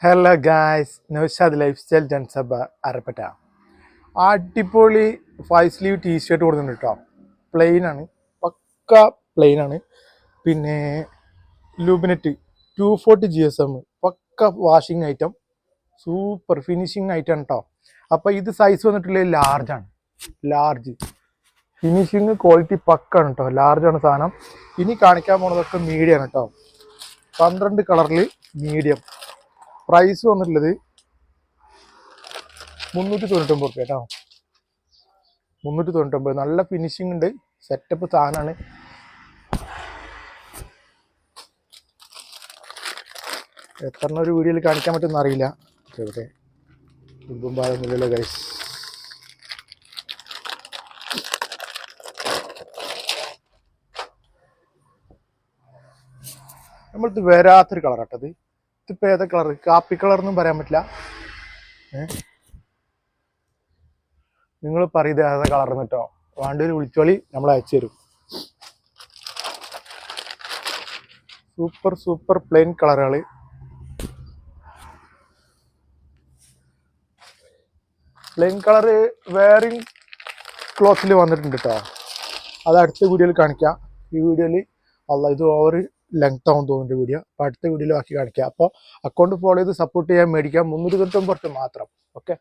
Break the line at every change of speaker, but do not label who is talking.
Hello guys, Naushad life style ജൻസബ അരപ്പറ്റ. അടിപൊളി 5 sleeve T shirt കൊടുക്കുന്നുണ്ട് കേട്ടോ. പ്ലെയിനാണ്, പക്ക പ്ലെയിനാണ്. പിന്നെ ലൂബിനെറ്റ് 240 GSM, പക്ക washing item, super finishing item കേട്ടോ. അപ്പോൾ ഇത് സൈസ് വന്നിട്ടുള്ളത് ലാർജാണ്. ലാർജ് ഫിനിഷിങ് ക്വാളിറ്റി പക്കാണ് കേട്ടോ. ലാർജാണ് സാധനം. ഇനി കാണിക്കാൻ പോകുന്നതൊക്കെ മീഡിയം ആണ് കേട്ടോ. 12 കളറിൽ മീഡിയം. പ്രൈസ് വന്നിട്ടുള്ളത് 399 കേട്ടോ. 399. നല്ല ഫിനിഷിംഗ് ഉണ്ട്, സെറ്റപ്പ് സാധനമാണ്. എത്ര ഒരു വീഡിയോയിൽ കാണിക്കാൻ പറ്റുമെന്ന് അറിയില്ല. ഇവിടെ ഇമ്പും പാടുന്നില്ലല്ലോ ഗൈസ്. നമ്മളിത് വരാത്തൊരു കളറാട്ടത്. ഇതിപ്പോൾ ഏതാ കളർ? കാപ്പി കളറൊന്നും പറയാൻ പറ്റില്ല. നിങ്ങൾ പറയുന്നത് ഏതാ കളർന്ന് കേട്ടോ. വേണ്ടൊരു വിളിച്ചോളി, നമ്മൾ അയച്ചു തരും. സൂപ്പർ സൂപ്പർ പ്ലെയിൻ കളറുകൾ. പ്ലെയിൻ കളറ് വേറിങ് ക്ലോത്തിൽ വന്നിട്ടുണ്ട് കേട്ടോ. അത് അടുത്ത വീഡിയോയിൽ കാണിക്കാം. ഈ വീഡിയോയിൽ ഇത് ഓവർ ലെങ്ത് ആവും തോന്നുന്നുണ്ട് വീഡിയോ. അപ്പോൾ അടുത്ത വീഡിയോയിൽ ബാക്കി കാണിക്കാം. അപ്പോൾ അക്കൗണ്ട് ഫോളോ ചെയ്ത് സപ്പോർട്ട് ചെയ്യാൻ മേടിക്കാം. 399 മാത്രം. ഓക്കെ.